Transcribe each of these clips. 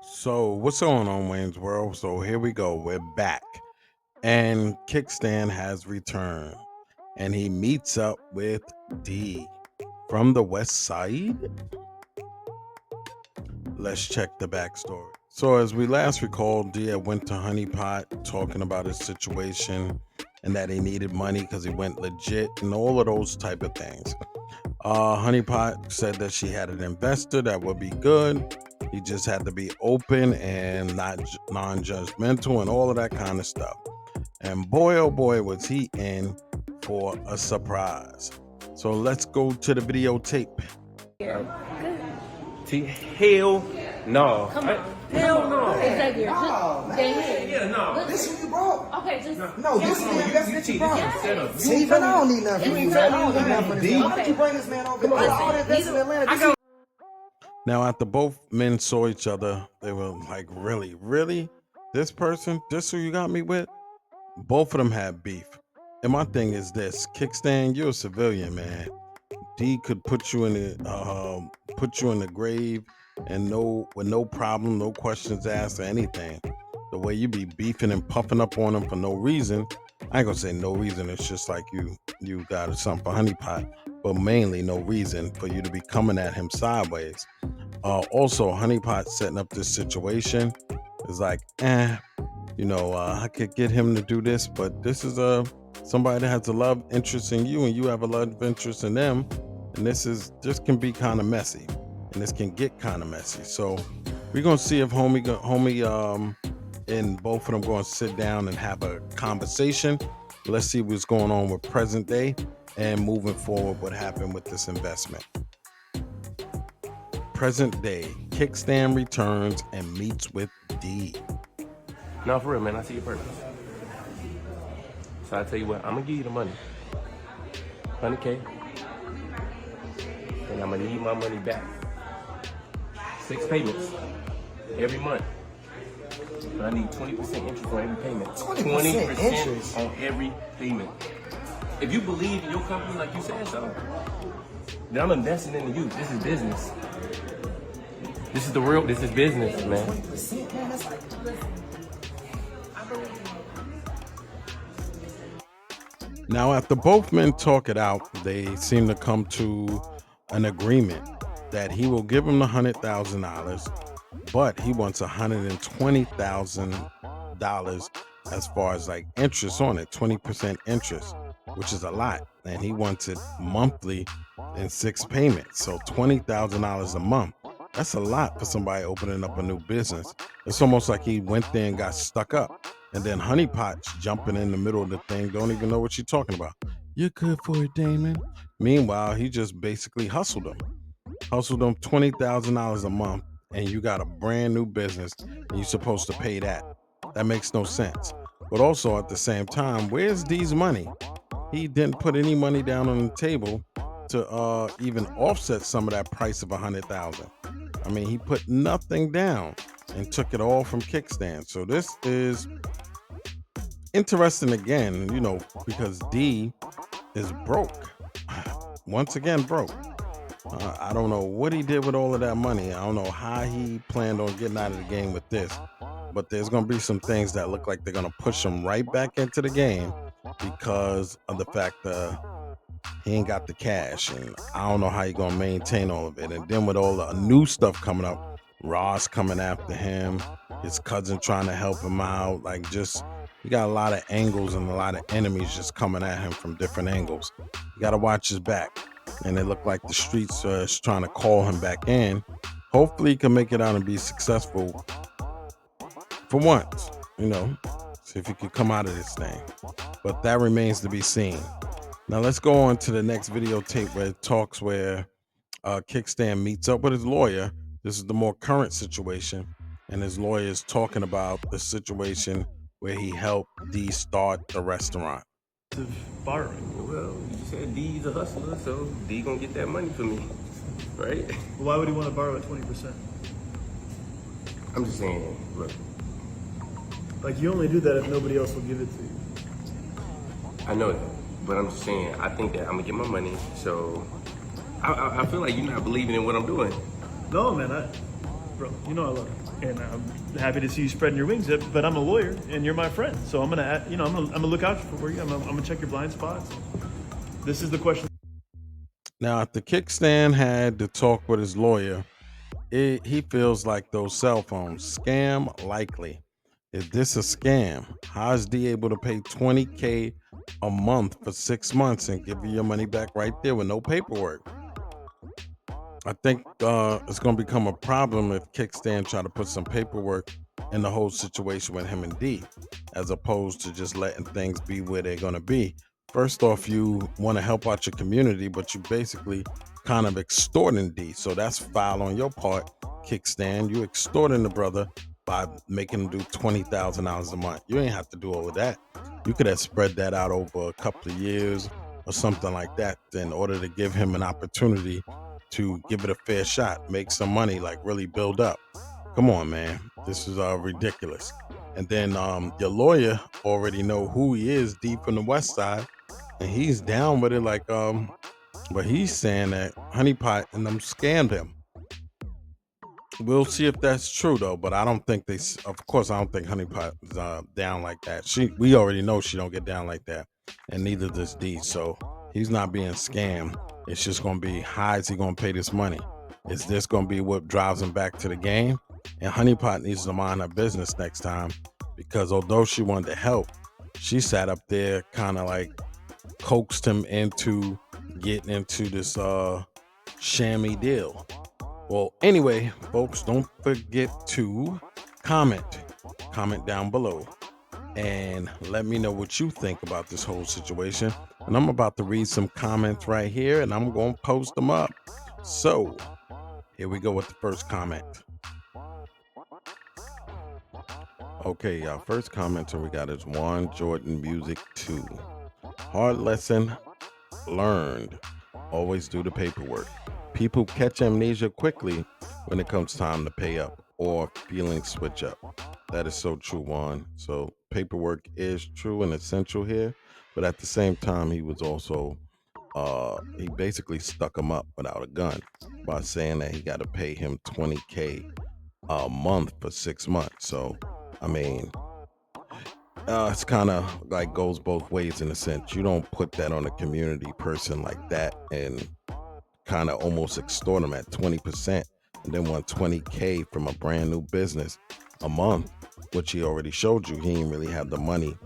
So what's going on, Wayne's World? So here we go. We're back. And Kickstand has returned. And he meets up with D from the West Side. Let's check the backstory. So as we last recalled, D went to Honeypot talking about his situation and that he needed money because he went legit and all of those type of things. Honeypot said that she had an investor that would be good. He just had to be open and not non-judgmental and all of that kind of stuff. And boy, oh boy, was he in for a surprise. So let's go to the videotape. Hell no. Come on. Hell no. Xavier, Yeah, no. This is what you brought. Okay, just No, this is what you brought. Yes. See, but I don't need nothing from you, man. I don't need nothing from this man. Why don't you bring this man over here? All that investment in Atlanta. Now, after both men saw each other, they were like, really? This person? This who you got me with? Both of them had beef. And my thing is this, Kickstand, you're a civilian, man. D could put you in the grave and with no problem, no questions asked or anything. The way you be beefing and puffing up on him for no reason, I ain't gonna say no reason. It's just like you got something for Honeypot, but mainly no reason for you to be coming at him sideways. Also, Honeypot setting up this situation is like, I could get him to do this, but this is somebody that has a love interest in you, and you have a love interest in them, and this can be kind of messy, and this can get kind of messy. So we're gonna see if homie and both of them going to sit down and have a conversation. Let's see what's going on with present day and moving forward, what happened with this investment. Present day, Kickstand returns and meets with D. No, for real, man. I see your purpose. So I tell you what, I'm gonna give you the money, 100K, and I'm gonna need my money back. 6 payments every month. But I need 20% interest on every payment. 20% interest on every payment. If you believe in your company like you said so, then I'm investing into you. This is business. This is business, man. 20%, man, that's like... Now, after both men talk it out, they seem to come to an agreement that he will give him the $100,000, but he wants $120,000 as far as like interest on it, 20% interest, which is a lot. And he wants it monthly in 6 payments. So $20,000 a month. That's a lot for somebody opening up a new business. It's almost like he went there and got stuck up. And then Honeypot's jumping in the middle of the thing, don't even know what you're talking about. You're good for it, Damon. Meanwhile, he just basically hustled him $20,000 a month, and you got a brand new business, and you're supposed to pay that. That makes no sense. But also at the same time, where's D's money? He didn't put any money down on the table to even offset some of that price of $100,000. I mean, he put nothing down and took it all from Kickstand. So this is interesting again, because D is broke. Once again, broke. I don't know what he did with all of that money. I don't know how he planned on getting out of the game with this, but there's going to be some things that look like they're going to push him right back into the game because of the fact that he ain't got the cash, and I don't know how he's going to maintain all of it. And then with all the new stuff coming up, Ross coming after him, his cousin trying to help him out, he got a lot of angles and a lot of enemies just coming at him from different angles. You got to watch his back. And it looked like the streets is trying to call him back in. Hopefully he can make it out and be successful for once, see if he can come out of this thing. But that remains to be seen. Now let's go on to the next videotape where it talks where Kickstand meets up with his lawyer. This is the more current situation. And his lawyer is talking about the situation where he helped D start the restaurant. Borrowing. Well, you said D's a hustler, so D gonna get that money for me, right? Why would he want to borrow at 20%? I'm just saying, look. Like, you only do that if nobody else will give it to you. I know that, but I'm just saying, I think that I'm gonna get my money, so I feel like you're not believing in what I'm doing. No, man, bro, you know I love you, and I'm happy to see you spreading your wings. But I'm a lawyer, and you're my friend, so I'm gonna, I'm gonna look out for you. I'm gonna check your blind spots. This is the question. Now, if the kickstand had to talk with his lawyer, he feels like those cell phones scam likely. Is this a scam? How is D able to pay $20K a month for 6 months and give you your money back right there with no paperwork? I think it's going to become a problem if Kickstand try to put some paperwork in the whole situation with him and D, as opposed to just letting things be where they're going to be. First off, you want to help out your community, but you basically kind of extorting D. So that's foul on your part, Kickstand. You extorting the brother by making him do $20,000 a month. You ain't have to do all of that. You could have spread that out over a couple of years or something like that in order to give him an opportunity to give it a fair shot, make some money, like really build up. Come on, man. This is ridiculous. And then your lawyer already know who he is, deep from the West Side, and he's down with it. Like, but he's saying that Honeypot and them scammed him. We'll see if that's true though, but I don't think of course, I don't think Honeypot is down like that. We already know she don't get down like that, and neither does D. So he's not being scammed. It's just gonna be, how is he gonna pay this money? Is this gonna be what drives him back to the game? And Honeypot needs to mind her business next time, because although she wanted to help, she sat up there kind of like coaxed him into getting into this shammy deal. Well, anyway, folks, don't forget to comment down below and let me know what you think about this whole situation. And I'm about to read some comments right here, and I'm going to post them up. So here we go with the first comment. Okay, our first commenter we got is Juan Jordan Music 2. Hard lesson learned. Always do the paperwork. People catch amnesia quickly when it comes time to pay up or feelings switch up. That is so true, Juan. So paperwork is true and essential here, but at the same time, he was also he basically stuck him up without a gun by saying that he got to pay him $20K a month for 6 months. So I mean, it's kind of like goes both ways in a sense. You don't put that on a community person like that and kind of almost extort them at 20% and then want $20K from a brand new business a month, which he already showed you he didn't really have the money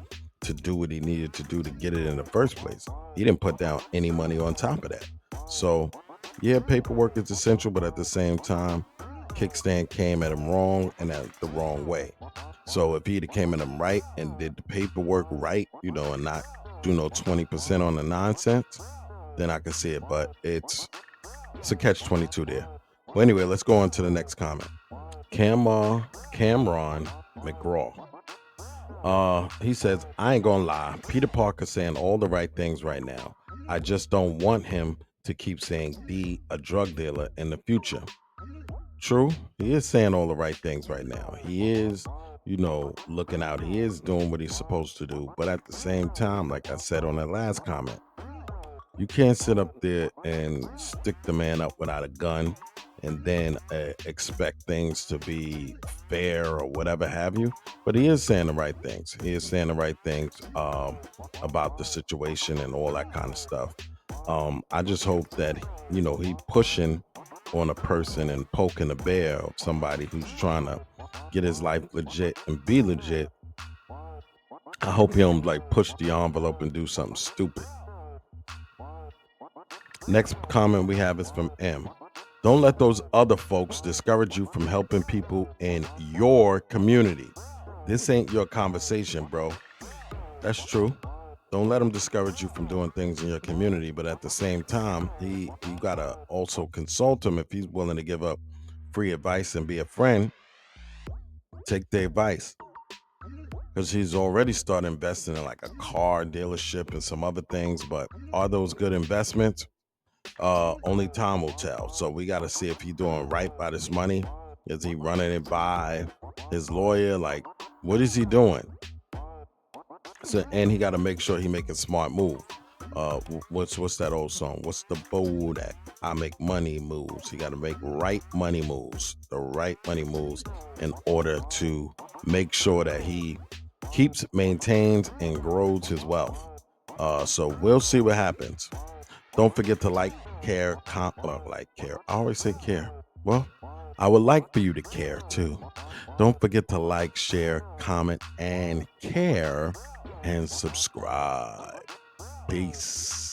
to do what he needed to do to get it in the first place. He didn't put down any money on top of that. So yeah, paperwork is essential, but at the same time, Kickstand came at him wrong and at the wrong way. So if he'd came at him right and did the paperwork right, and not do no 20% on the nonsense, then I could see it. But it's a catch-22 there. Well, anyway, let's go on to the next comment. Cameron McGraw. He says, I ain't gonna lie, Peter Parker's saying all the right things right now. I just don't want him to keep saying D a drug dealer in the future. True, he is saying all the right things right now. He is, looking out. He is doing what he's supposed to do. But at the same time, like I said on that last comment, you can't sit up there and stick the man up without a gun and then expect things to be fair or whatever have you. But he is saying the right things. He is saying the right things about the situation and all that kind of stuff. I just hope that, he pushing on a person and poking a bear of somebody who's trying to get his life legit and be legit. I hope he don't push the envelope and do something stupid. Next comment we have is from M. Don't let those other folks discourage you from helping people in your community. This ain't your conversation, bro. That's true. Don't let them discourage you from doing things in your community, but at the same time, you gotta also consult him if he's willing to give up free advice and be a friend. Take the advice, because he's already started investing in a car dealership and some other things. But are those good investments? Only time will tell. So we got to see if he's doing right by this money. Is he running it by his lawyer? What is he doing? So, and he got to make sure he make a smart move. What's that old song? What's the bold that I make money moves? He got to make right money moves, the right money moves, in order to make sure that he keeps, maintains, and grows his wealth. So we'll see what happens. Don't forget to like, care, care. I always say care. Well, I would like for you to care too. Don't forget to like, share, comment, and care, and subscribe. Peace.